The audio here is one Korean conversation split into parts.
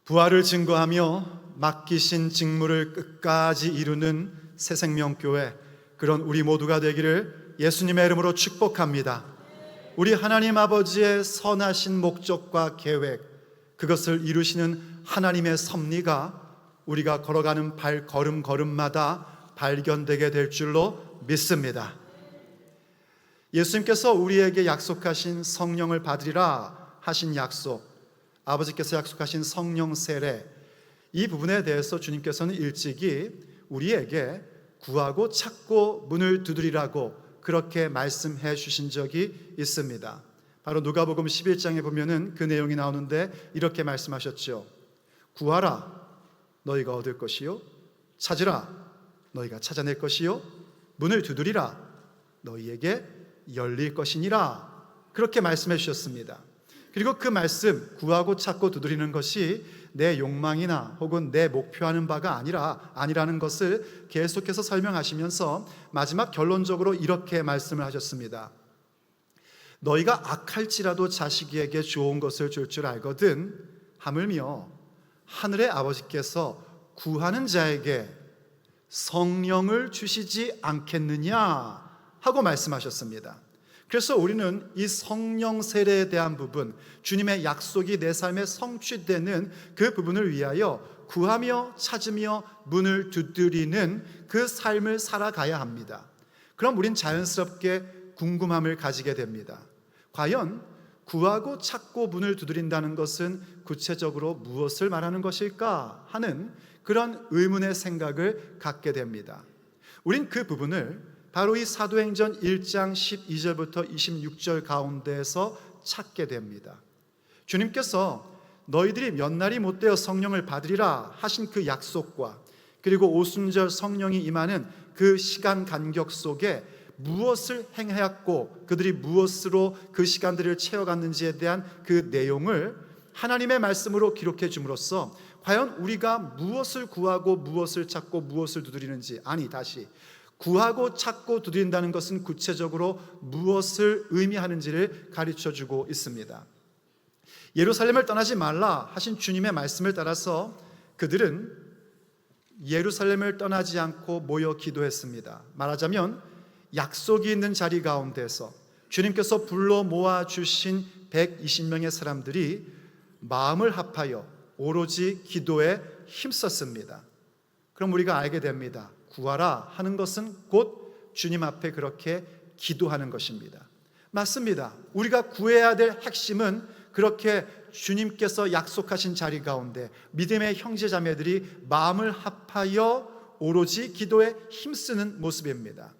부활을 증거하며 맡기신 직무를 끝까지 이루는 새생명교회, 그런 우리 모두가 되기를 예수님의 이름으로 축복합니다. 우리 하나님 아버지의 선하신 목적과 계획, 그것을 이루시는 하나님의 섭리가 우리가 걸어가는 걸음마다 발견되게 될 줄로 믿습니다. 예수님께서 우리에게 약속하신 성령을 받으리라 하신 약속, 아버지께서 약속하신 성령 세례, 이 부분에 대해서 주님께서는 일찍이 우리에게 구하고 찾고 문을 두드리라고 그렇게 말씀해 주신 적이 있습니다. 바로 누가복음 11장에 보면은 그 내용이 나오는데 이렇게 말씀하셨죠. 구하라, 너희가 얻을 것이요, 찾으라, 너희가 찾아낼 것이요, 문을 두드리라, 너희에게 열릴 것이니라. 그렇게 말씀해 주셨습니다. 그리고 그 말씀, 구하고 찾고 두드리는 것이 내 욕망이나 혹은 내 목표하는 바가 아니라는 것을 계속해서 설명하시면서 마지막 결론적으로 이렇게 말씀을 하셨습니다. 너희가 악할지라도 자식에게 좋은 것을 줄 줄 알거든 하물며 하늘의 아버지께서 구하는 자에게 성령을 주시지 않겠느냐 하고 말씀하셨습니다. 그래서 우리는 이 성령 세례에 대한 부분, 주님의 약속이 내 삶에 성취되는 그 부분을 위하여 구하며 찾으며 문을 두드리는 그 삶을 살아가야 합니다. 그럼 우린 자연스럽게 궁금함을 가지게 됩니다. 과연 구하고 찾고 문을 두드린다는 것은 구체적으로 무엇을 말하는 것일까 하는 그런 의문의 생각을 갖게 됩니다. 우린 그 부분을 바로 이 사도행전 1장 12절부터 26절 가운데에서 찾게 됩니다. 주님께서 너희들이 몇 날이 못되어 성령을 받으리라 하신 그 약속과 그리고 오순절 성령이 임하는 그 시간 간격 속에 무엇을 행하였고 그들이 무엇으로 그 시간들을 채워갔는지에 대한 그 내용을 하나님의 말씀으로 기록해 줌으로써 과연 우리가 무엇을 구하고 무엇을 찾고 무엇을 두드리는지, 아니 다시 구하고 찾고 두드린다는 것은 구체적으로 무엇을 의미하는지를 가르쳐주고 있습니다. 예루살렘을 떠나지 말라 하신 주님의 말씀을 따라서 그들은 예루살렘을 떠나지 않고 모여 기도했습니다. 말하자면 약속이 있는 자리 가운데서 주님께서 불러 모아주신 120명의 사람들이 마음을 합하여 오로지 기도에 힘썼습니다. 그럼 우리가 알게 됩니다. 구하라 하는 것은 곧 주님 앞에 그렇게 기도하는 것입니다. 맞습니다. 우리가 구해야 될 핵심은 그렇게 주님께서 약속하신 자리 가운데 믿음의 형제 자매들이 마음을 합하여 오로지 기도에 힘쓰는 모습입니다.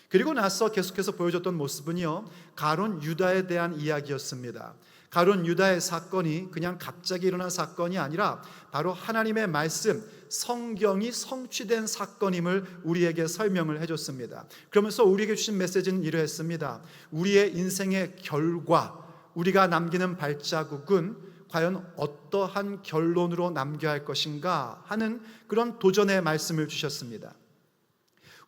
그리고 나서 계속해서 보여줬던 모습은요, 가룟 유다에 대한 이야기였습니다. 가룟 유다의 사건이 그냥 갑자기 일어난 사건이 아니라 바로 하나님의 말씀, 성경이 성취된 사건임을 우리에게 설명을 해줬습니다. 그러면서 우리에게 주신 메시지는 이러했습니다. 우리의 인생의 결과, 우리가 남기는 발자국은 과연 어떠한 결론으로 남겨야 할 것인가 하는 그런 도전의 말씀을 주셨습니다.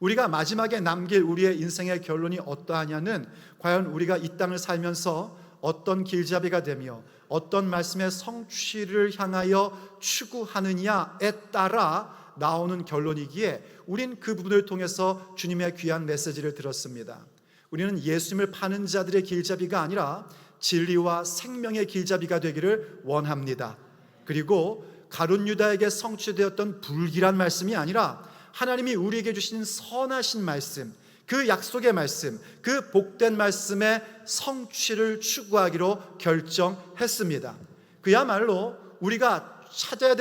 우리가 마지막에 남길 우리의 인생의 결론이 어떠하냐는 과연 우리가 이 땅을 살면서 어떤 길잡이가 되며 어떤 말씀의 성취를 향하여 추구하느냐에 따라 나오는 결론이기에 우린 그 부분을 통해서 주님의 귀한 메시지를 들었습니다. 우리는 예수님을 파는 자들의 길잡이가 아니라 진리와 생명의 길잡이가 되기를 원합니다. 그리고 가룟 유다에게 성취되었던 불길한 말씀이 아니라 하나님이 우리에게 주신 선하신 말씀, 그 약속의 말씀, 그 복된 말씀의 성취를 추구하기로 결정했습니다. 그야말로 우리가 찾아야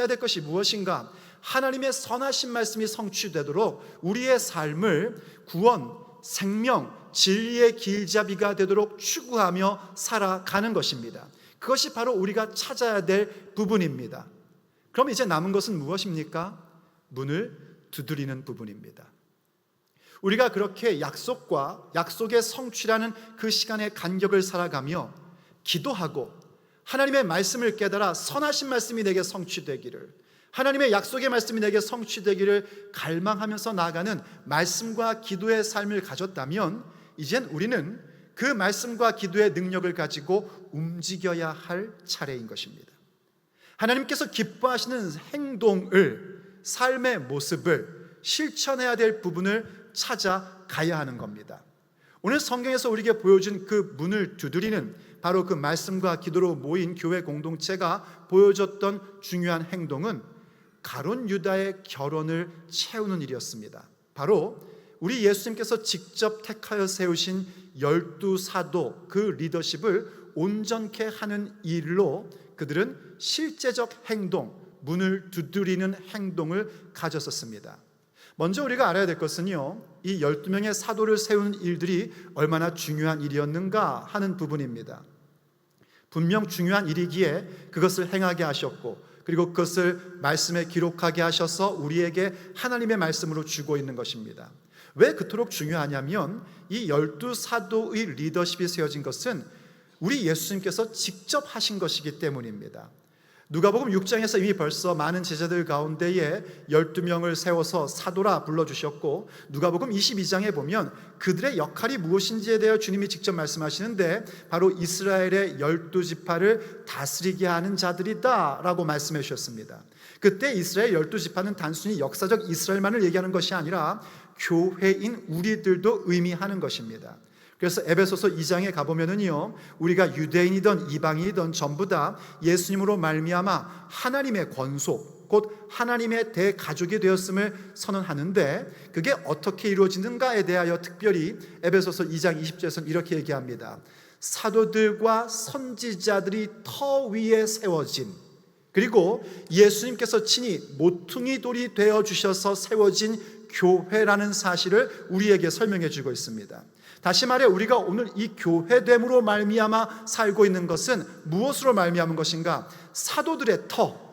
될 것이 무엇인가? 하나님의 선하신 말씀이 성취되도록 우리의 삶을 구원, 생명, 진리의 길잡이가 되도록 추구하며 살아가는 것입니다. 그것이 바로 우리가 찾아야 될 부분입니다. 그럼 이제 남은 것은 무엇입니까? 문을 두드리는 부분입니다. 우리가 그렇게 약속과 약속의 성취라는 그 시간의 간격을 살아가며 기도하고 하나님의 말씀을 깨달아 선하신 말씀이 내게 성취되기를, 하나님의 약속의 말씀이 내게 성취되기를 갈망하면서 나아가는 말씀과 기도의 삶을 가졌다면 이젠 우리는 그 말씀과 기도의 능력을 가지고 움직여야 할 차례인 것입니다. 하나님께서 기뻐하시는 행동을, 삶의 모습을 실천해야 될 부분을 찾아가야 하는 겁니다. 오늘 성경에서 우리에게 보여준 그 문을 두드리는 바로 그 말씀과 기도로 모인 교회 공동체가 보여줬던 중요한 행동은 가룟 유다의 결혼을 채우는 일이었습니다. 바로 우리 예수님께서 직접 택하여 세우신 12사도 그 리더십을 온전케 하는 일로 그들은 실제적 행동, 문을 두드리는 행동을 가졌었습니다. 먼저 우리가 알아야 될 것은요, 이 12명의 사도를 세우는 일들이 얼마나 중요한 일이었는가 하는 부분입니다. 분명 중요한 일이기에 그것을 행하게 하셨고, 그리고 그것을 말씀에 기록하게 하셔서 우리에게 하나님의 말씀으로 주고 있는 것입니다. 왜 그토록 중요하냐면 이 12사도의 리더십이 세워진 것은 우리 예수님께서 직접 하신 것이기 때문입니다. 누가복음 6장에서 이미 벌써 많은 제자들 가운데에 12명을 세워서 사도라 불러주셨고, 누가복음 22장에 보면 그들의 역할이 무엇인지에 대해 주님이 직접 말씀하시는데 바로 이스라엘의 12지파를 다스리게 하는 자들이다 라고 말씀해 주셨습니다. 그때 이스라엘 12지파는 단순히 역사적 이스라엘만을 얘기하는 것이 아니라 교회인 우리들도 의미하는 것입니다. 그래서 에베소서 2장에 가보면은요, 우리가 유대인이든 이방인이든 전부 다 예수님으로 말미암아 하나님의 권속, 곧 하나님의 대가족이 되었음을 선언하는데 그게 어떻게 이루어지는가에 대하여 특별히 에베소서 2장 20절에서는 이렇게 얘기합니다. 사도들과 선지자들이 터 위에 세워진, 그리고 예수님께서 친히 모퉁이 돌이 되어 주셔서 세워진 교회라는 사실을 우리에게 설명해 주고 있습니다. 다시 말해 우리가 오늘 이 교회됨으로 말미암아 살고 있는 것은 무엇으로 말미암은 것인가? 사도들의 터,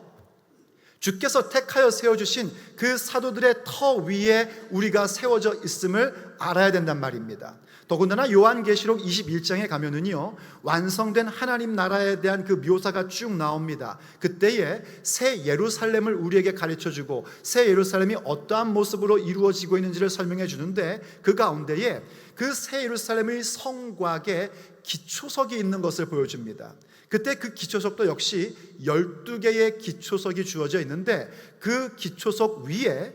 주께서 택하여 세워주신 그 사도들의 터 위에 우리가 세워져 있음을 알아야 된단 말입니다. 더군다나 요한계시록 21장에 가면은요, 완성된 하나님 나라에 대한 그 묘사가 쭉 나옵니다. 그때에 새 예루살렘을 우리에게 가르쳐주고 새 예루살렘이 어떠한 모습으로 이루어지고 있는지를 설명해 주는데 그 가운데에 그 새 예루살렘의 성곽에 기초석이 있는 것을 보여줍니다. 그때 그 기초석도 역시 12개의 기초석이 주어져 있는데 그 기초석 위에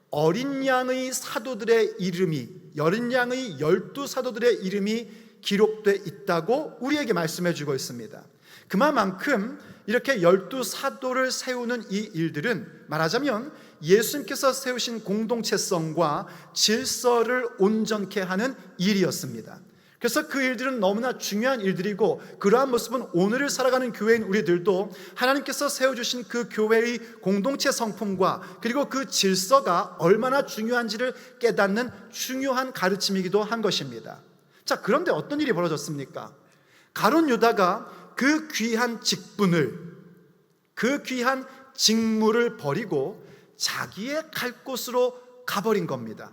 어린 양의 사도들의 이름이, 어린 양의 12사도들의 이름이 기록되어 있다고 우리에게 말씀해 주고 있습니다. 그만큼 이렇게 12사도를 세우는 이 일들은 말하자면 예수님께서 세우신 공동체성과 질서를 온전케 하는 일이었습니다. 그래서 그 일들은 너무나 중요한 일들이고, 그러한 모습은 오늘을 살아가는 교회인 우리들도 하나님께서 세워주신 그 교회의 공동체 성품과 그리고 그 질서가 얼마나 중요한지를 깨닫는 중요한 가르침이기도 한 것입니다. 자, 그런데 어떤 일이 벌어졌습니까? 가룟 유다가 그 귀한 직분을, 그 귀한 직무를 버리고 자기의 갈 곳으로 가버린 겁니다.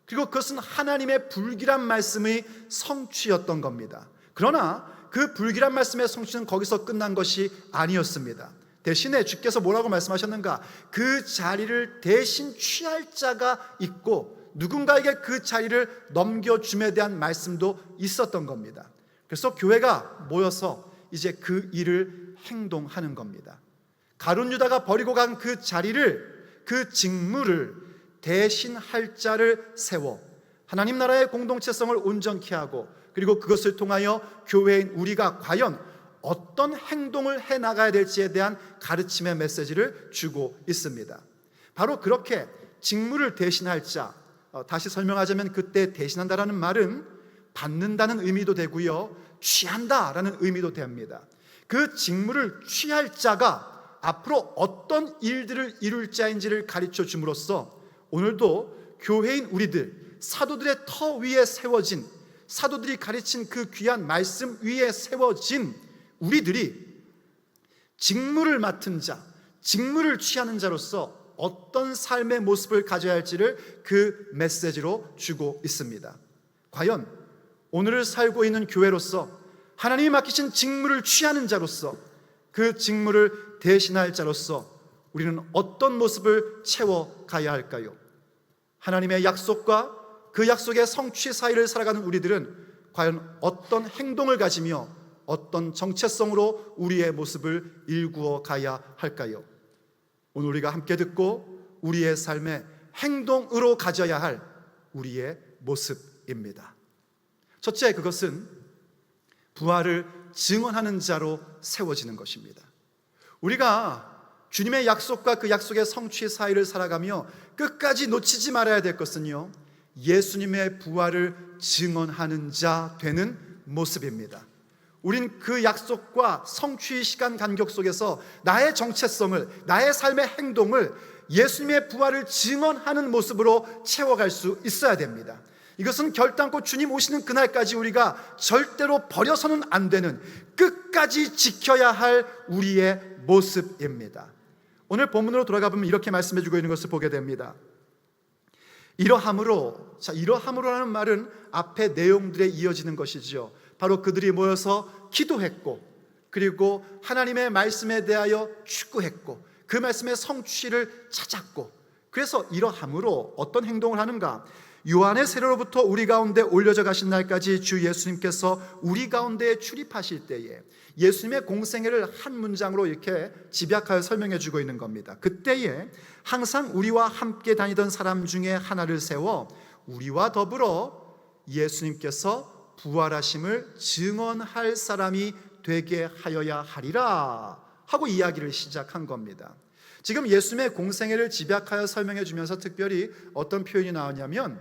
그리고 그것은 하나님의 불길한 말씀의 성취였던 겁니다. 그러나 그 불길한 말씀의 성취는 거기서 끝난 것이 아니었습니다. 대신에 주께서 뭐라고 말씀하셨는가? 그 자리를 대신 취할 자가 있고 누군가에게 그 자리를 넘겨줌에 대한 말씀도 있었던 겁니다. 그래서 교회가 모여서 이제 그 일을 행동하는 겁니다. 가룟 유다가 버리고 간 그 자리를, 그 직무를 대신할 자를 세워 하나님 나라의 공동체성을 온전케 하고, 그리고 그것을 통하여 교회인 우리가 과연 어떤 행동을 해나가야 될지에 대한 가르침의 메시지를 주고 있습니다. 바로 그렇게 직무를 대신할 자, 다시 설명하자면 그때 대신한다라는 말은 받는다는 의미도 되고요, 취한다라는 의미도 됩니다. 그 직무를 취할 자가 앞으로 어떤 일들을 이룰 자인지를 가르쳐 줌으로써 오늘도 교회인 우리들, 사도들의 터 위에 세워진, 사도들이 가르친 그 귀한 말씀 위에 세워진 우리들이 직무를 맡은 자, 직무를 취하는 자로서 어떤 삶의 모습을 가져야 할지를 그 메시지로 주고 있습니다. 과연 오늘을 살고 있는 교회로서 하나님이 맡기신 직무를 취하는 자로서, 그 직무를 대신할 자로서 우리는 어떤 모습을 채워가야 할까요? 하나님의 약속과 그 약속의 성취 사이를 살아가는 우리들은 과연 어떤 행동을 가지며 어떤 정체성으로 우리의 모습을 일구어 가야 할까요? 오늘 우리가 함께 듣고 우리의 삶의 행동으로 가져야 할 우리의 모습입니다. 첫째, 그것은 부활을 증언하는 자로 세워지는 것입니다. 우리가 주님의 약속과 그 약속의 성취 사이를 살아가며 끝까지 놓치지 말아야 될 것은요, 예수님의 부활을 증언하는 자 되는 모습입니다. 우린 그 약속과 성취의 시간 간격 속에서 나의 정체성을, 나의 삶의 행동을 예수님의 부활을 증언하는 모습으로 채워갈 수 있어야 됩니다. 이것은 결단코 주님 오시는 그날까지 우리가 절대로 버려서는 안 되는, 끝까지 지켜야 할 우리의 모습입니다. 오늘 본문으로 돌아가 보면 이렇게 말씀해 주고 있는 것을 보게 됩니다. 이러함으로, 이러함으로라는 말은 앞에 내용들에 이어지는 것이지요. 바로 그들이 모여서 기도했고, 그리고 하나님의 말씀에 대하여 축구했고, 그 말씀의 성취를 찾았고, 그래서 이러함으로 어떤 행동을 하는가? 요한의 세례로부터 우리 가운데 올려져 가신 날까지 주 예수님께서 우리 가운데에 출입하실 때에, 예수님의 공생애를 한 문장으로 이렇게 집약하여 설명해 주고 있는 겁니다. 그때에 항상 우리와 함께 다니던 사람 중에 하나를 세워 우리와 더불어 예수님께서 부활하심을 증언할 사람이 되게 하여야 하리라 하고 이야기를 시작한 겁니다. 지금 예수님의 공생애를 집약하여 설명해 주면서 특별히 어떤 표현이 나오냐면,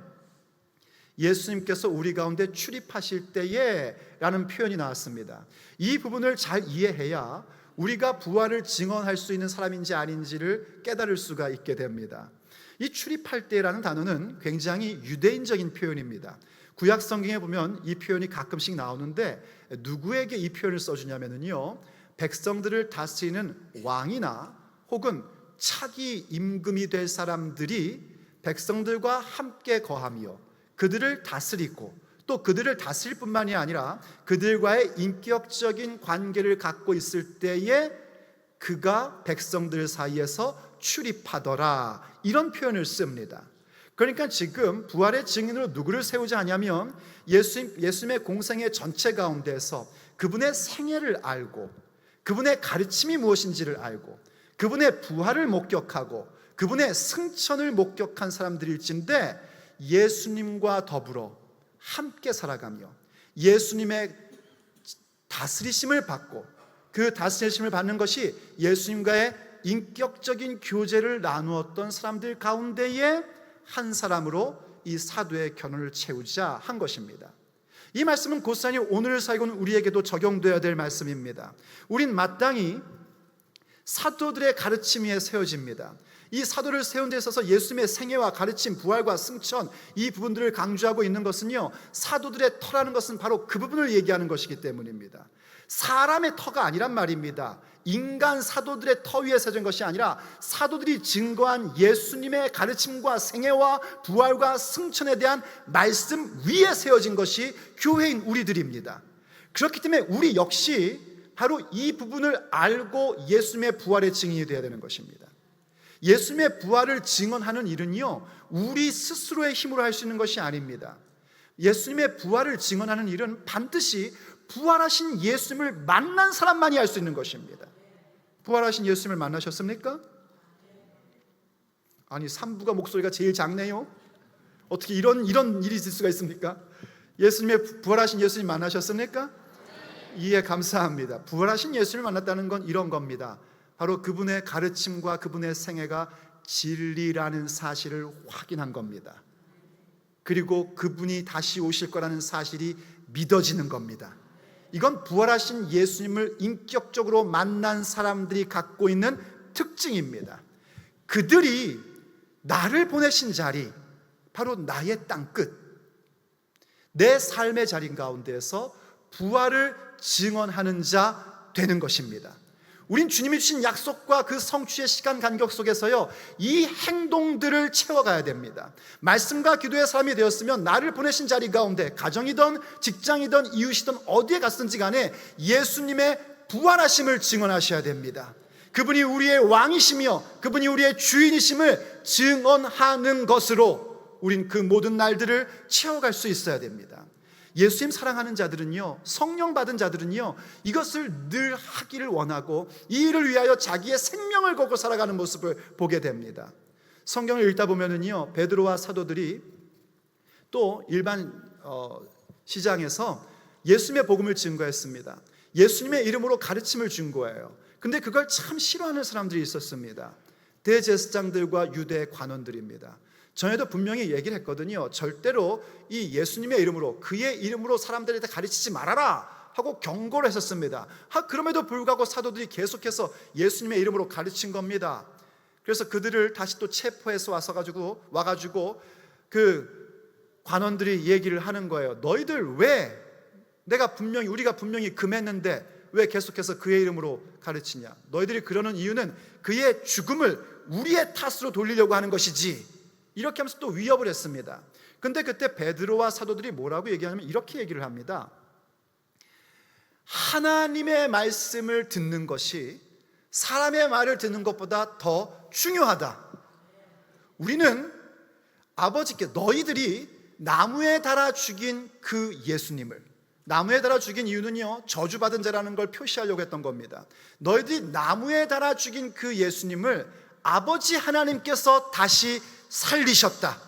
예수님께서 우리 가운데 출입하실 때에 라는 표현이 나왔습니다. 이 부분을 잘 이해해야 우리가 부활을 증언할 수 있는 사람인지 아닌지를 깨달을 수가 있게 됩니다. 이 출입할 때라는 단어는 굉장히 유대인적인 표현입니다. 구약 성경에 보면 이 표현이 가끔씩 나오는데, 누구에게 이 표현을 써주냐면요, 백성들을 다스리는 왕이나 혹은 차기 임금이 될 사람들이 백성들과 함께 거하며 그들을 다스리고, 또 그들을 다스릴 뿐만이 아니라 그들과의 인격적인 관계를 갖고 있을 때에 그가 백성들 사이에서 출입하더라, 이런 표현을 씁니다. 그러니까 지금 부활의 증인으로 누구를 세우지 않냐면, 예수님의 공생애 전체 가운데서 그분의 생애를 알고, 그분의 가르침이 무엇인지를 알고, 그분의 부활을 목격하고 그분의 승천을 목격한 사람들일진데, 예수님과 더불어 함께 살아가며 예수님의 다스리심을 받고, 그 다스리심을 받는 것이 예수님과의 인격적인 교제를 나누었던 사람들 가운데에 한 사람으로 이 사도의 견원을 채우자 한 것입니다. 이 말씀은 곧사니 오늘 살고 있는 우리에게도 적용되어야 될 말씀입니다. 우린 마땅히 사도들의 가르침 위에 세워집니다. 이 사도를 세운 데 있어서 예수님의 생애와 가르침, 부활과 승천, 이 부분들을 강조하고 있는 것은요, 사도들의 터라는 것은 바로 그 부분을 얘기하는 것이기 때문입니다. 사람의 터가 아니란 말입니다. 인간 사도들의 터 위에 세워진 것이 아니라 사도들이 증거한 예수님의 가르침과 생애와 부활과 승천에 대한 말씀 위에 세워진 것이 교회인 우리들입니다. 그렇기 때문에 우리 역시 바로 이 부분을 알고 예수님의 부활의 증인이 되어야 되는 것입니다. 예수님의 부활을 증언하는 일은요, 우리 스스로의 힘으로 할 수 있는 것이 아닙니다. 예수님의 부활을 증언하는 일은 반드시 부활하신 예수님을 만난 사람만이 할 수 있는 것입니다. 부활하신 예수님을 만나셨습니까? 아니, 산부가 목소리가 제일 작네요. 어떻게 이런 일이 있을 수가 있습니까? 부활하신 예수님 만나셨습니까? 이해 감사합니다. 부활하신 예수님을 만났다는 건 이런 겁니다. 바로 그분의 가르침과 그분의 생애가 진리라는 사실을 확인한 겁니다. 그리고 그분이 다시 오실 거라는 사실이 믿어지는 겁니다. 이건 부활하신 예수님을 인격적으로 만난 사람들이 갖고 있는 특징입니다. 그들이 나를 보내신 자리, 바로 나의 땅끝, 내 삶의 자리 가운데에서 부활을 증언하는 자 되는 것입니다. 우린 주님이 주신 약속과 그 성취의 시간 간격 속에서요, 이 행동들을 채워가야 됩니다. 말씀과 기도의 사람이 되었으면 나를 보내신 자리 가운데, 가정이든 직장이든 이웃이든 어디에 갔든지 간에 예수님의 부활하심을 증언하셔야 됩니다. 그분이 우리의 왕이시며 그분이 우리의 주인이심을 증언하는 것으로 우린 그 모든 날들을 채워갈 수 있어야 됩니다. 예수님 사랑하는 자들은요, 성령 받은 자들은요, 이것을 늘 하기를 원하고 이 일을 위하여 자기의 생명을 걸고 살아가는 모습을 보게 됩니다. 성경을 읽다 보면은요, 베드로와 사도들이 또 일반 시장에서 예수님의 복음을 증거했습니다. 예수님의 이름으로 가르침을 준 거예요. 근데 그걸 참 싫어하는 사람들이 있었습니다. 대제사장들과 유대 관원들입니다. 전에도 분명히 얘기를 했거든요. 절대로 이 예수님의 이름으로, 그의 이름으로 사람들한테 가르치지 말아라 하고 경고를 했었습니다. 그럼에도 불구하고 사도들이 계속해서 예수님의 이름으로 가르친 겁니다. 그래서 그들을 다시 또 체포해서 와가지고 그 관원들이 얘기를 하는 거예요. 너희들 왜 우리가 분명히 금했는데 왜 계속해서 그의 이름으로 가르치냐? 너희들이 그러는 이유는 그의 죽음을 우리의 탓으로 돌리려고 하는 것이지. 이렇게 하면서 또 위협을 했습니다. 근데 그때 베드로와 사도들이 뭐라고 얘기하냐면 이렇게 얘기를 합니다. 하나님의 말씀을 듣는 것이 사람의 말을 듣는 것보다 더 중요하다. 우리는 아버지께 너희들이 나무에 달아 죽인 그 예수님을, 나무에 달아 죽인 이유는요, 저주받은 자라는 걸 표시하려고 했던 겁니다. 너희들이 나무에 달아 죽인 그 예수님을 아버지 하나님께서 다시 살리셨다.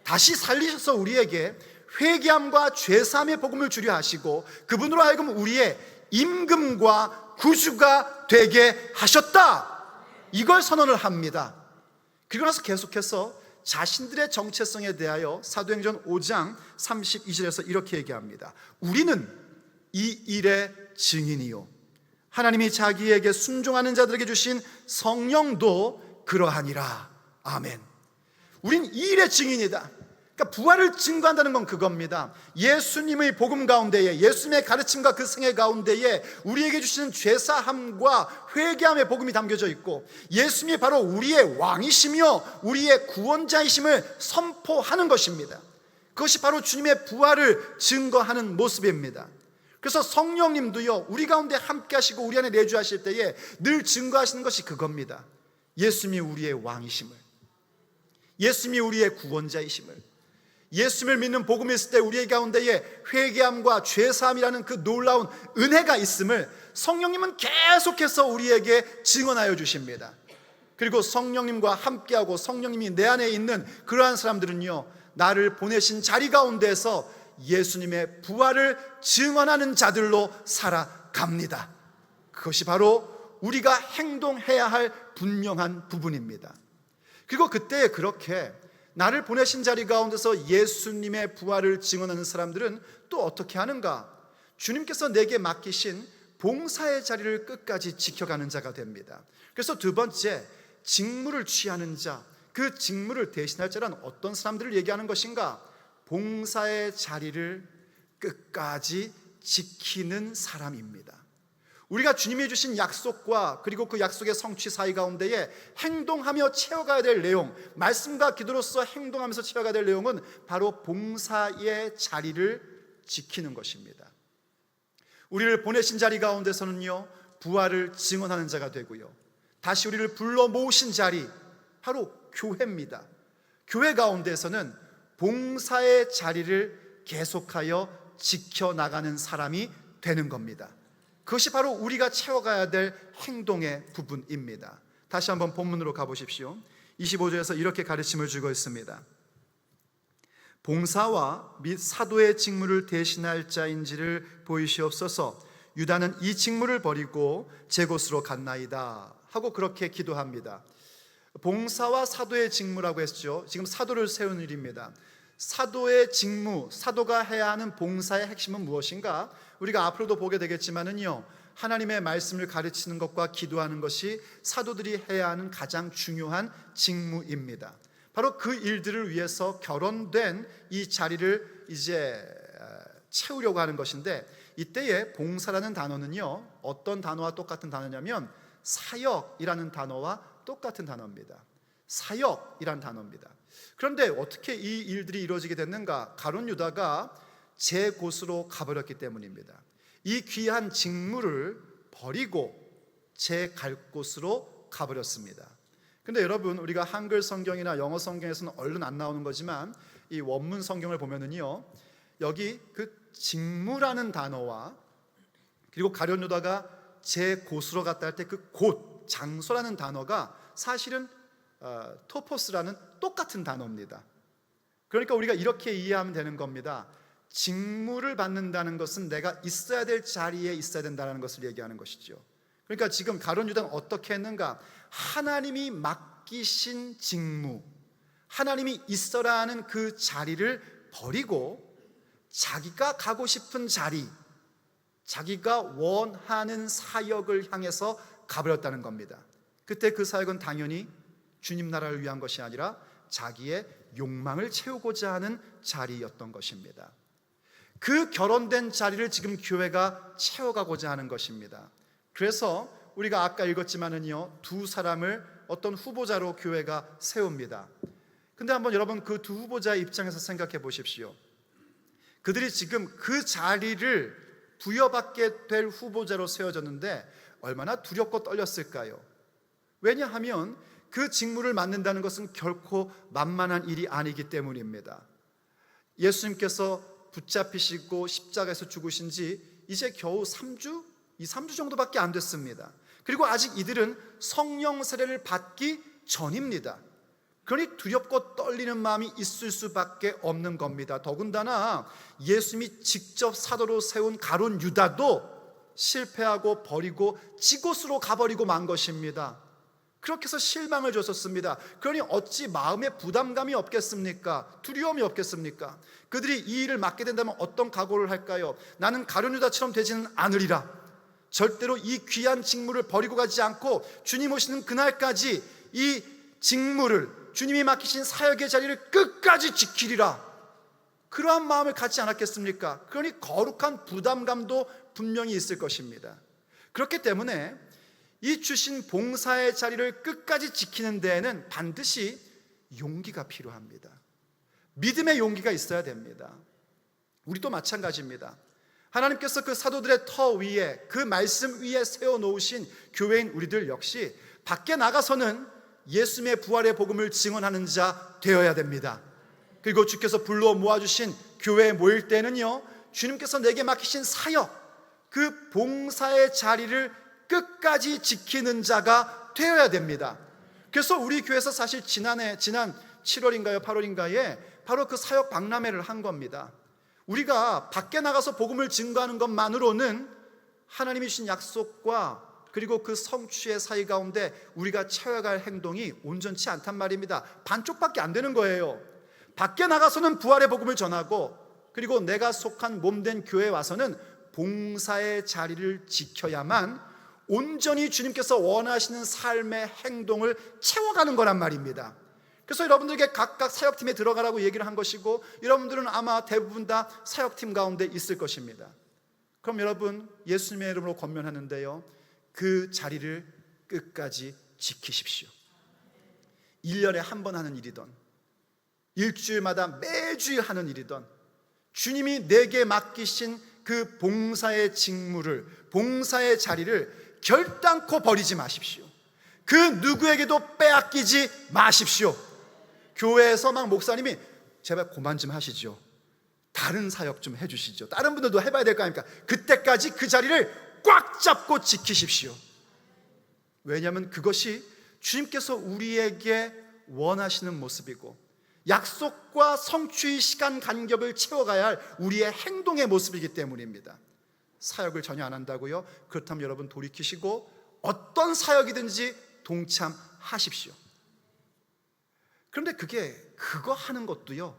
다시 살리셔서 우리에게 회개함과 죄사함의 복음을 주려 하시고 그분으로 하여금 우리의 임금과 구주가 되게 하셨다. 이걸 선언을 합니다. 그리고 나서 계속해서 자신들의 정체성에 대하여 사도행전 5장 32절에서 이렇게 얘기합니다. 우리는 이 일의 증인이요, 하나님이 자기에게 순종하는 자들에게 주신 성령도 그러하니라. 아멘. 우린 이 일의 증인이다. 그러니까 부활을 증거한다는 건 그겁니다. 예수님의 복음 가운데에, 예수님의 가르침과 그 생애 가운데에 우리에게 주시는 죄사함과 회개함의 복음이 담겨져 있고, 예수님이 바로 우리의 왕이시며 우리의 구원자이심을 선포하는 것입니다. 그것이 바로 주님의 부활을 증거하는 모습입니다. 그래서 성령님도요, 우리 가운데 함께 하시고 우리 안에 내주하실 때에 늘 증거하시는 것이 그겁니다. 예수님이 우리의 왕이심을, 예수님이 우리의 구원자이심을, 예수님을 믿는 복음이 있을 때 우리 가운데에 회개함과 죄사함이라는 그 놀라운 은혜가 있음을 성령님은 계속해서 우리에게 증언하여 주십니다. 그리고 성령님과 함께하고 성령님이 내 안에 있는 그러한 사람들은요, 나를 보내신 자리 가운데에서 예수님의 부활을 증언하는 자들로 살아갑니다. 그것이 바로 우리가 행동해야 할 분명한 부분입니다. 그리고 그때 그렇게 나를 보내신 자리 가운데서 예수님의 부활을 증언하는 사람들은 또 어떻게 하는가? 주님께서 내게 맡기신 봉사의 자리를 끝까지 지켜가는 자가 됩니다. 그래서 두 번째, 직무를 취하는 자, 그 직무를 대신할 자란 어떤 사람들을 얘기하는 것인가? 봉사의 자리를 끝까지 지키는 사람입니다. 우리가 주님이 주신 약속과 그리고 그 약속의 성취 사이 가운데에 행동하며 채워가야 될 내용, 말씀과 기도로서 행동하면서 채워가야 될 내용은 바로 봉사의 자리를 지키는 것입니다. 우리를 보내신 자리 가운데서는요, 부활을 증언하는 자가 되고요, 다시 우리를 불러 모으신 자리, 바로 교회입니다. 교회 가운데서는 봉사의 자리를 계속하여 지켜나가는 사람이 되는 겁니다. 그것이 바로 우리가 채워가야 될 행동의 부분입니다. 다시 한번 본문으로 가보십시오. 25절에서 이렇게 가르침을 주고 있습니다. 봉사와 및 사도의 직무를 대신할 자인지를 보이시옵소서. 유다는 이 직무를 버리고 제 곳으로 갔나이다 하고 그렇게 기도합니다. 봉사와 사도의 직무라고 했죠. 지금 사도를 세운 일입니다. 사도의 직무, 사도가 해야 하는 봉사의 핵심은 무엇인가? 우리가 앞으로도 보게 되겠지만은요, 하나님의 말씀을 가르치는 것과 기도하는 것이 사도들이 해야 하는 가장 중요한 직무입니다. 바로 그 일들을 위해서 결혼된 이 자리를 이제 채우려고 하는 것인데, 이때의 봉사라는 단어는요, 어떤 단어와 똑같은 단어냐면 사역이라는 단어와 똑같은 단어입니다. 사역이란 단어입니다. 그런데 어떻게 이 일들이 이루어지게 됐는가? 가룟 유다가 제 곳으로 가버렸기 때문입니다. 이 귀한 직무를 버리고 제 갈 곳으로 가버렸습니다. 근데 여러분, 우리가 한글 성경이나 영어 성경에서는 얼른 안 나오는 거지만 이 원문 성경을 보면은요, 여기 그 직무라는 단어와 그리고 가룟 유다가 제 곳으로 갔다 할 때 그 곳, 장소라는 단어가 사실은 토포스라는 똑같은 단어입니다. 그러니까 우리가 이렇게 이해하면 되는 겁니다. 직무를 받는다는 것은 내가 있어야 될 자리에 있어야 된다는 것을 얘기하는 것이죠. 그러니까 지금 가룟 유다는 어떻게 했는가? 하나님이 맡기신 직무, 하나님이 있어라 하는 그 자리를 버리고 자기가 가고 싶은 자리, 자기가 원하는 사역을 향해서 가버렸다는 겁니다. 그때 그 사역은 당연히 주님 나라를 위한 것이 아니라 자기의 욕망을 채우고자 하는 자리였던 것입니다. 그 결혼된 자리를 지금 교회가 채워가고자 하는 것입니다. 그래서 우리가 아까 읽었지만은요, 두 사람을 어떤 후보자로 교회가 세웁니다. 근데 한번 여러분 그 두 후보자의 입장에서 생각해 보십시오. 그들이 지금 그 자리를 부여받게 될 후보자로 세워졌는데 얼마나 두렵고 떨렸을까요? 왜냐하면 그 직무를 맡는다는 것은 결코 만만한 일이 아니기 때문입니다. 예수님께서 붙잡히시고 십자가에서 죽으신 지 이제 겨우 3주 정도밖에 안 됐습니다. 그리고 아직 이들은 성령 세례를 받기 전입니다. 그러니 두렵고 떨리는 마음이 있을 수밖에 없는 겁니다. 더군다나 예수님이 직접 사도로 세운 가룟 유다도 실패하고 버리고 지곳으로 가버리고 만 것입니다. 그렇게 해서 실망을 줬었습니다. 그러니 어찌 마음에 부담감이 없겠습니까? 두려움이 없겠습니까? 그들이 이 일을 맡게 된다면 어떤 각오를 할까요? 나는 가룟 유다처럼 되지는 않으리라. 절대로 이 귀한 직무를 버리고 가지 않고 주님 오시는 그날까지 이 직무를, 주님이 맡기신 사역의 자리를 끝까지 지키리라. 그러한 마음을 갖지 않았겠습니까? 그러니 거룩한 부담감도 분명히 있을 것입니다. 그렇기 때문에 이 주신 봉사의 자리를 끝까지 지키는 데에는 반드시 용기가 필요합니다. 믿음의 용기가 있어야 됩니다. 우리도 마찬가지입니다. 하나님께서 그 사도들의 터 위에, 그 말씀 위에 세워놓으신 교회인 우리들 역시 밖에 나가서는 예수님의 부활의 복음을 증언하는 자 되어야 됩니다. 그리고 주께서 불러 모아주신 교회에 모일 때는요, 주님께서 내게 맡기신 사역, 그 봉사의 자리를 끝까지 지키는 자가 되어야 됩니다. 그래서 우리 교회에서 사실 지난 7월인가요 8월인가에 바로 그 사역 박람회를 한 겁니다. 우리가 밖에 나가서 복음을 증거하는 것만으로는 하나님이 주신 약속과 그리고 그 성취의 사이 가운데 우리가 채워갈 행동이 온전치 않단 말입니다. 반쪽밖에 안 되는 거예요. 밖에 나가서는 부활의 복음을 전하고, 그리고 내가 속한 몸된 교회에 와서는 봉사의 자리를 지켜야만 온전히 주님께서 원하시는 삶의 행동을 채워가는 거란 말입니다. 그래서 여러분들에게 각각 사역팀에 들어가라고 얘기를 한 것이고, 여러분들은 아마 대부분 다 사역팀 가운데 있을 것입니다. 그럼 여러분, 예수님의 이름으로 권면하는데요, 그 자리를 끝까지 지키십시오. 1년에 한 번 하는 일이든 일주일마다 매주일 하는 일이든 주님이 내게 맡기신 그 봉사의 직무를, 봉사의 자리를 결단코 버리지 마십시오. 그 누구에게도 빼앗기지 마십시오. 교회에서 막 목사님이 제발 그만 좀 하시죠, 다른 사역 좀 해주시죠, 다른 분들도 해봐야 될 거 아닙니까? 그때까지 그 자리를 꽉 잡고 지키십시오. 왜냐하면 그것이 주님께서 우리에게 원하시는 모습이고 약속과 성취의 시간 간격을 채워가야 할 우리의 행동의 모습이기 때문입니다. 사역을 전혀 안 한다고요? 그렇다면 여러분 돌이키시고 어떤 사역이든지 동참하십시오. 그런데 그거 하는 것도요,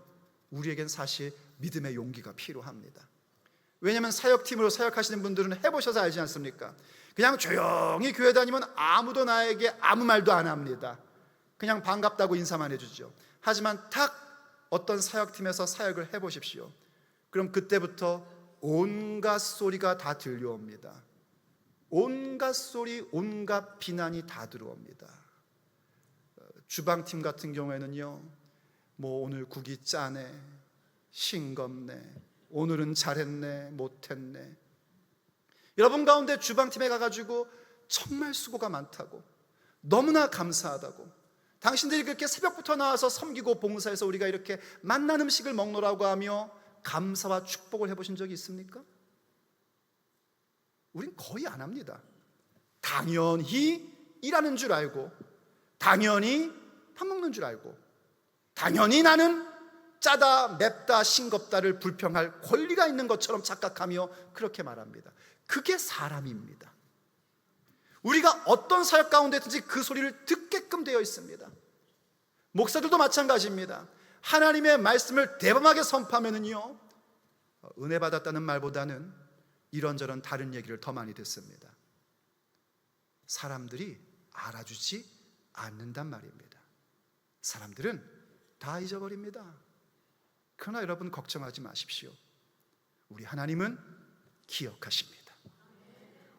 우리에겐 사실 믿음의 용기가 필요합니다. 왜냐하면 사역팀으로 사역하시는 분들은 해보셔서 알지 않습니까? 그냥 조용히 교회 다니면 아무도 나에게 아무 말도 안 합니다. 그냥 반갑다고 인사만 해주죠. 하지만 딱 어떤 사역팀에서 사역을 해보십시오. 그럼 그때부터 온갖 소리가 다 들려옵니다. 온갖 소리, 온갖 비난이 다 들어옵니다. 주방팀 같은 경우에는요, 뭐 오늘 국이 짜네, 싱겁네, 오늘은 잘했네, 못했네. 여러분 가운데 주방팀에 가가지고 정말 수고가 많다고, 너무나 감사하다고, 당신들이 그렇게 새벽부터 나와서 섬기고 봉사해서 우리가 이렇게 맛난 음식을 먹노라고 하며 감사와 축복을 해보신 적이 있습니까? 우린 거의 안 합니다. 당연히 일하는 줄 알고, 당연히 밥 먹는 줄 알고, 당연히 나는 짜다 맵다 싱겁다를 불평할 권리가 있는 것처럼 착각하며 그렇게 말합니다. 그게 사람입니다. 우리가 어떤 사역 가운데든지 그 소리를 듣게끔 되어 있습니다. 목사들도 마찬가지입니다. 하나님의 말씀을 대범하게 선포하면은요, 은혜 받았다는 말보다는 이런저런 다른 얘기를 더 많이 듣습니다. 사람들이 알아주지 않는단 말입니다. 사람들은 다 잊어버립니다. 그러나 여러분 걱정하지 마십시오. 우리 하나님은 기억하십니다.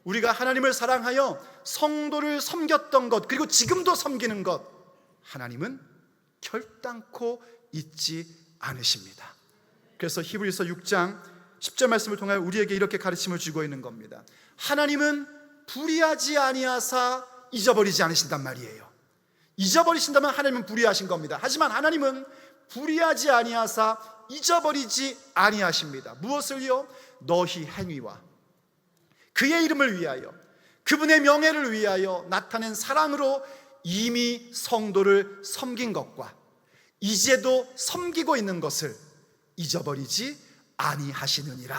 우리가 하나님을 사랑하여 성도를 섬겼던 것, 그리고 지금도 섬기는 것, 하나님은 결단코 잊지 않으십니다. 그래서 히브리서 6장 10절 말씀을 통하여 우리에게 이렇게 가르침을 주고 있는 겁니다. 하나님은 불의하지 아니하사 잊어버리지 않으신단 말이에요. 잊어버리신다면 하나님은 불의하신 겁니다. 하지만 하나님은 불의하지 아니하사 잊어버리지 아니하십니다. 무엇을요? 너희 행위와 그의 이름을 위하여, 그분의 명예를 위하여 나타낸 사랑으로 이미 성도를 섬긴 것과 이제도 섬기고 있는 것을 잊어버리지 아니하시느니라.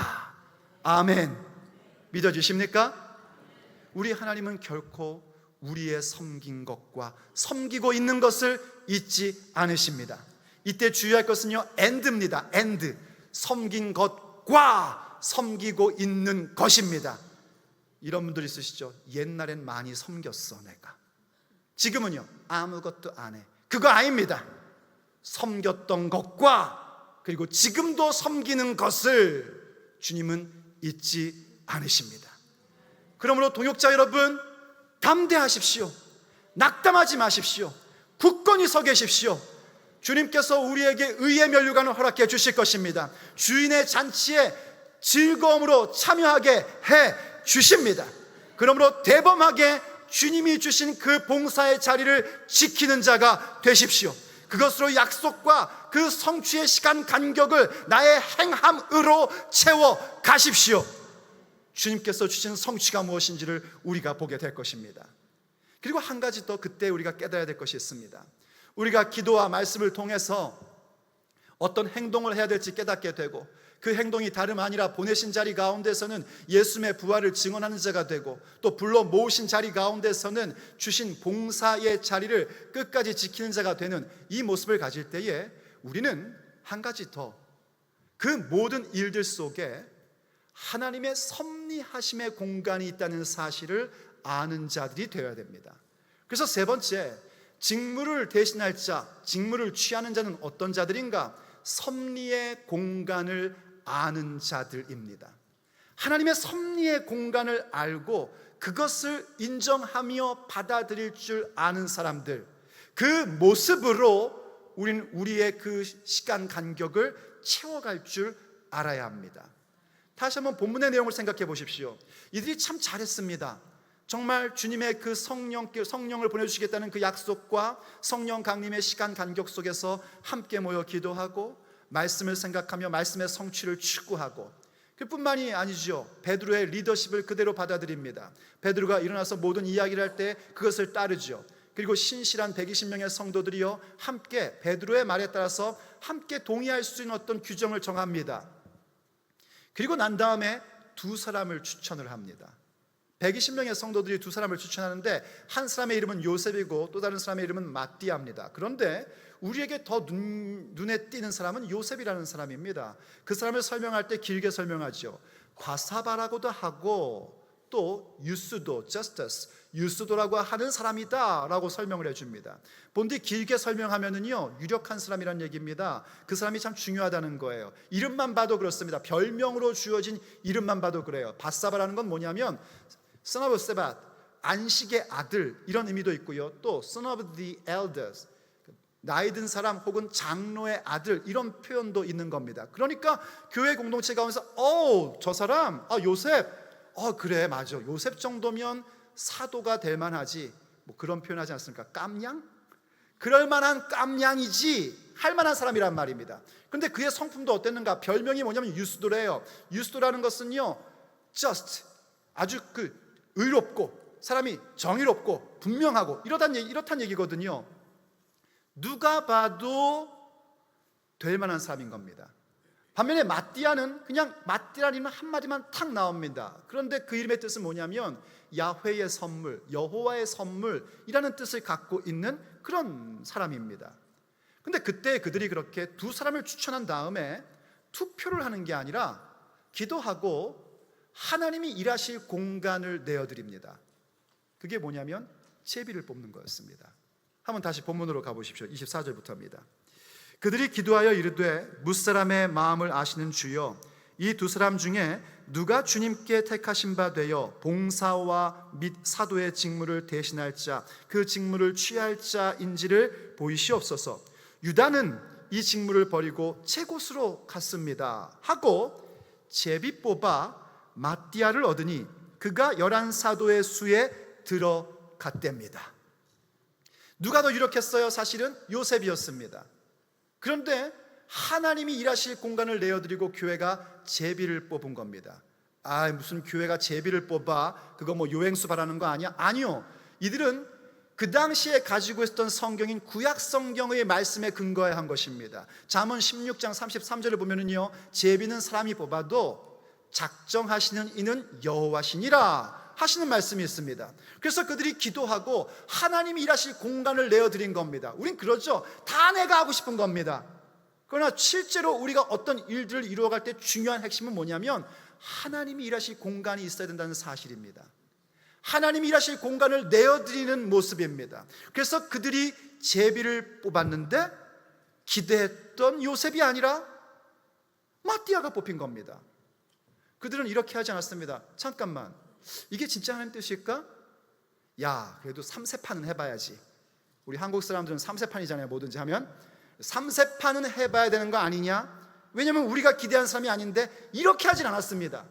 아멘. 믿어주십니까? 우리 하나님은 결코 우리의 섬긴 것과 섬기고 있는 것을 잊지 않으십니다. 이때 주의할 것은요, and입니다. and. 섬긴 것과 섬기고 있는 것입니다. 이런 분들 있으시죠? 옛날엔 많이 섬겼어 내가, 지금은요 아무것도 안 해. 그거 아닙니다. 섬겼던 것과 그리고 지금도 섬기는 것을 주님은 잊지 않으십니다. 그러므로 동역자 여러분, 담대하십시오. 낙담하지 마십시오. 굳건히 서 계십시오. 주님께서 우리에게 의의 면류관을 허락해 주실 것입니다. 주인의 잔치에 즐거움으로 참여하게 해 주십니다. 그러므로 대범하게 주님이 주신 그 봉사의 자리를 지키는 자가 되십시오. 그것으로 약속과 그 성취의 시간 간격을 나의 행함으로 채워 가십시오. 주님께서 주신 성취가 무엇인지를 우리가 보게 될 것입니다. 그리고 한 가지 더 그때 우리가 깨달아야 될 것이 있습니다. 우리가 기도와 말씀을 통해서 어떤 행동을 해야 될지 깨닫게 되고, 그 행동이 다름 아니라 보내신 자리 가운데서는 예수님의 부활을 증언하는 자가 되고, 또 불러 모으신 자리 가운데서는 주신 봉사의 자리를 끝까지 지키는 자가 되는 이 모습을 가질 때에 우리는 한 가지 더, 그 모든 일들 속에 하나님의 섭리하심의 공간이 있다는 사실을 아는 자들이 되어야 됩니다. 그래서 세 번째, 직무를 대신할 자, 직무를 취하는 자는 어떤 자들인가? 섭리의 공간을 아는 자들입니다. 하나님의 섭리의 공간을 알고 그것을 인정하며 받아들일 줄 아는 사람들, 그 모습으로 우리는 우리의 그 시간 간격을 채워갈 줄 알아야 합니다. 다시 한번 본문의 내용을 생각해 보십시오. 이들이 참 잘했습니다. 정말 주님의 그 성령을 보내주시겠다는 그 약속과 성령 강림의 시간 간격 속에서 함께 모여 기도하고 말씀을 생각하며 말씀의 성취를 추구하고, 그뿐만이 아니죠. 베드로의 리더십을 그대로 받아들입니다. 베드로가 일어나서 모든 이야기를 할 때 그것을 따르죠. 그리고 신실한 120명의 성도들이요 함께 베드로의 말에 따라서 함께 동의할 수 있는 어떤 규정을 정합니다. 그리고 난 다음에 두 사람을 추천을 합니다. 120명의 성도들이 두 사람을 추천하는데 한 사람의 이름은 요셉이고 또 다른 사람의 이름은 마띠아입니다. 그런데 우리에게 더 눈에 띄는 사람은 요셉이라는 사람입니다. 그 사람을 설명할 때 길게 설명하죠. 바사바라고도 하고 또 유스도, 저스터스, 유스도라고 하는 사람이다 라고 설명을 해줍니다. 본디 길게 설명하면은요 유력한 사람이라는 얘기입니다. 그 사람이 참 중요하다는 거예요. 이름만 봐도 그렇습니다. 별명으로 주어진 이름만 봐도 그래요. 바사바라는 건 뭐냐면 son of Sabbath, 안식의 아들, 이런 의미도 있고요. 또 son of the elders, 나이 든 사람 혹은 장로의 아들, 이런 표현도 있는 겁니다. 그러니까 교회 공동체 가운데서 저 사람, 요셉, 그래 맞아, 요셉 정도면 사도가 될 만하지, 뭐 그런 표현하지 않습니까? 깜냥? 그럴 만한 깜냥이지 할 만한 사람이란 말입니다. 그런데 그의 성품도 어땠는가? 별명이 뭐냐면 유스도래요. 유스도라는 것은요, just, 아주 의롭고 사람이 정의롭고 분명하고 이렇단 얘기거든요. 누가 봐도 될 만한 사람인 겁니다. 반면에 마띠아는 그냥 마띠라는 한마디만 탁 나옵니다. 그런데 그 이름의 뜻은 뭐냐면 야훼의 선물, 여호와의 선물이라는 뜻을 갖고 있는 그런 사람입니다. 근데 그때 그들이 그렇게 두 사람을 추천한 다음에 투표를 하는 게 아니라 기도하고 하나님이 일하실 공간을 내어드립니다. 그게 뭐냐면 제비를 뽑는 거였습니다. 한번 다시 본문으로 가보십시오. 24절부터입니다. 그들이 기도하여 이르되 무사람의 마음을 아시는 주여, 이 두 사람 중에 누가 주님께 택하신 바 되어 봉사와 및 사도의 직무를 대신할 자, 그 직무를 취할 자인지를 보이시옵소서. 유다는 이 직무를 버리고 제 곳으로 갔습니다 하고 제비 뽑아 마띠아를 얻으니 그가 11사도의 수에 들어갔답니다. 누가 더 유력했어요? 사실은 요셉이었습니다. 그런데 하나님이 일하실 공간을 내어드리고 교회가 제비를 뽑은 겁니다. 무슨 교회가 제비를 뽑아 그거 뭐 요행수 바라는 거 아니야? 아니요. 이들은 그 당시에 가지고 있었던 성경인 구약 성경의 말씀에 근거해 한 것입니다. 잠언 16장 33절을 보면은요, 제비는 사람이 뽑아도 작정하시는 이는 여호와시니라 하시는 말씀이 있습니다. 그래서 그들이 기도하고 하나님이 일하실 공간을 내어드린 겁니다. 우린 그러죠. 다 내가 하고 싶은 겁니다. 그러나 실제로 우리가 어떤 일들을 이루어갈 때 중요한 핵심은 뭐냐면 하나님이 일하실 공간이 있어야 된다는 사실입니다. 하나님이 일하실 공간을 내어드리는 모습입니다. 그래서 그들이 제비를 뽑았는데 기대했던 요셉이 아니라 마띠아가 뽑힌 겁니다. 그들은 이렇게 하지 않았습니다. 잠깐만, 이게 진짜 하나님 뜻일까? 그래도 3세판은 해봐야지. 우리 한국 사람들은 3세판이잖아요. 뭐든지 하면 3세판은 해봐야 되는 거 아니냐? 왜냐하면 우리가 기대한 사람이 아닌데. 이렇게 하진 않았습니다.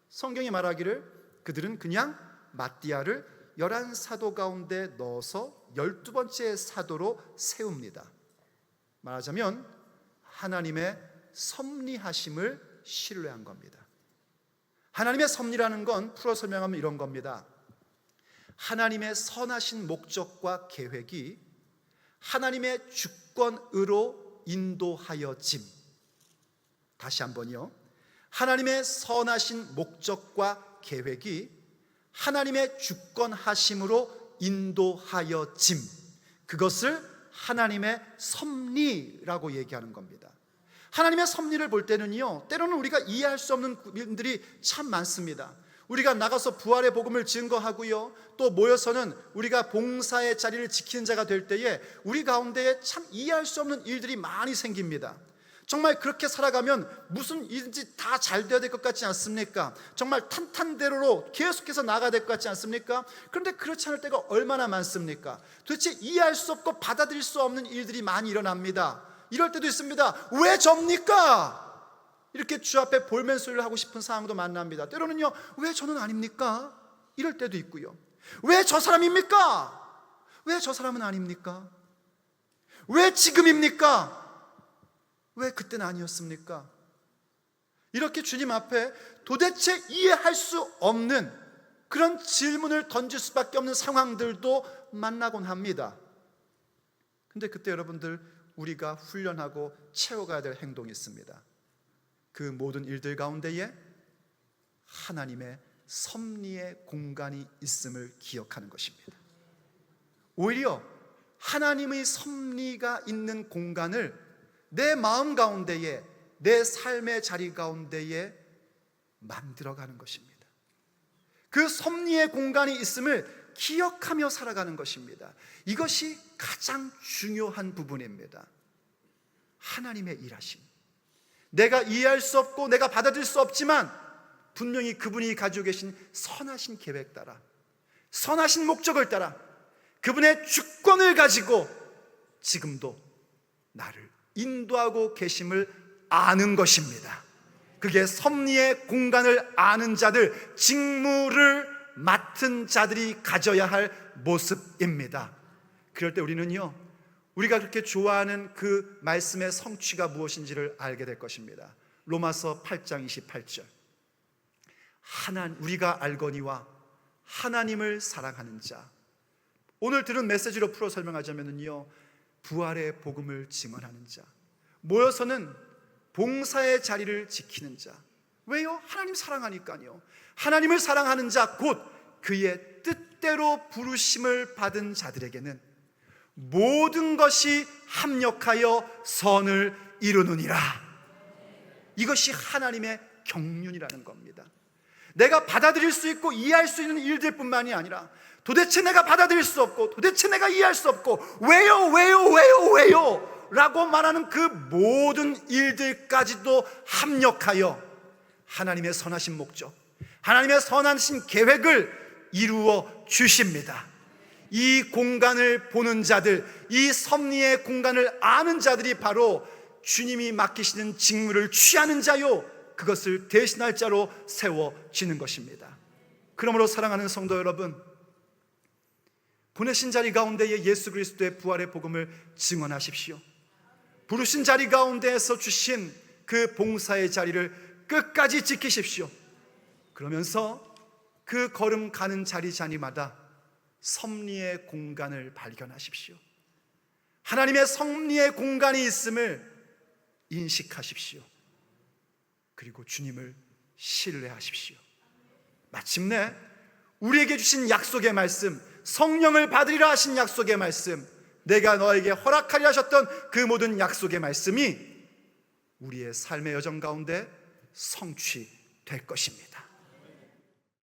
성경이 말하기를 그들은 그냥 마띠아를 11사도 가운데 넣어서 12번째 사도로 세웁니다. 말하자면 하나님의 섭리하심을 신뢰한 겁니다. 하나님의 섭리라는 건 풀어 설명하면 이런 겁니다. 하나님의 선하신 목적과 계획이 하나님의 주권으로 인도하여짐. 다시 한번요. 하나님의 선하신 목적과 계획이 하나님의 주권하심으로 인도하여짐. 그것을 하나님의 섭리라고 얘기하는 겁니다. 하나님의 섭리를 볼 때는요, 때로는 우리가 이해할 수 없는 부분들이 참 많습니다. 우리가 나가서 부활의 복음을 증거하고요, 또 모여서는 우리가 봉사의 자리를 지키는 자가 될 때에 우리 가운데에 참 이해할 수 없는 일들이 많이 생깁니다. 정말 그렇게 살아가면 무슨 일인지 다 잘 되어야 될 것 같지 않습니까? 정말 탄탄대로로 계속해서 나가야 될 것 같지 않습니까? 그런데 그렇지 않을 때가 얼마나 많습니까? 도대체 이해할 수 없고 받아들일 수 없는 일들이 많이 일어납니다. 이럴 때도 있습니다. 왜 접니까? 이렇게 주 앞에 볼멘 소리를 하고 싶은 상황도 만납니다. 때로는요, 왜 저는 아닙니까? 이럴 때도 있고요. 왜 저 사람입니까? 왜 저 사람은 아닙니까? 왜 지금입니까? 왜 그때는 아니었습니까? 이렇게 주님 앞에 도대체 이해할 수 없는 그런 질문을 던질 수밖에 없는 상황들도 만나곤 합니다. 근데 그때 여러분들, 우리가 훈련하고 채워가야 될 행동이 있습니다. 그 모든 일들 가운데에 하나님의 섭리의 공간이 있음을 기억하는 것입니다. 오히려 하나님의 섭리가 있는 공간을 내 마음 가운데에, 내 삶의 자리 가운데에 만들어가는 것입니다. 그 섭리의 공간이 있음을 기억하며 살아가는 것입니다. 이것이 가장 중요한 부분입니다. 하나님의 일하심, 내가 이해할 수 없고 내가 받아들일 수 없지만 분명히 그분이 가지고 계신 선하신 계획 따라, 선하신 목적을 따라 그분의 주권을 가지고 지금도 나를 인도하고 계심을 아는 것입니다. 그게 섭리의 공간을 아는 자들, 직무를 맡은 자들이 가져야 할 모습입니다. 그럴 때 우리는요, 우리가 그렇게 좋아하는 그 말씀의 성취가 무엇인지를 알게 될 것입니다. 로마서 8장 28절. 우리가 알거니와 하나님을 사랑하는 자. 오늘 들은 메시지로 풀어 설명하자면요, 부활의 복음을 증언하는 자, 모여서는 봉사의 자리를 지키는 자. 왜요? 하나님 사랑하니까요. 하나님을 사랑하는 자, 곧 그의 뜻대로 부르심을 받은 자들에게는 모든 것이 합력하여 선을 이루느니라. 이것이 하나님의 경륜이라는 겁니다. 내가 받아들일 수 있고 이해할 수 있는 일들뿐만이 아니라 도대체 내가 받아들일 수 없고 도대체 내가 이해할 수 없고 왜요 라고 말하는 그 모든 일들까지도 합력하여 하나님의 선하신 목적, 하나님의 선하신 계획을 이루어 주십니다. 이 공간을 보는 자들, 이 섭리의 공간을 아는 자들이 바로 주님이 맡기시는 직무를 취하는 자요, 그것을 대신할 자로 세워지는 것입니다. 그러므로 사랑하는 성도 여러분, 보내신 자리 가운데에 예수 그리스도의 부활의 복음을 증언하십시오. 부르신 자리 가운데에서 주신 그 봉사의 자리를 끝까지 지키십시오. 그러면서 그 걸음 가는 자리마다 섭리의 공간을 발견하십시오. 하나님의 섭리의 공간이 있음을 인식하십시오. 그리고 주님을 신뢰하십시오. 마침내 우리에게 주신 약속의 말씀, 성령을 받으리라 하신 약속의 말씀, 내가 너에게 허락하리라 하셨던 그 모든 약속의 말씀이 우리의 삶의 여정 가운데 성취될 것입니다.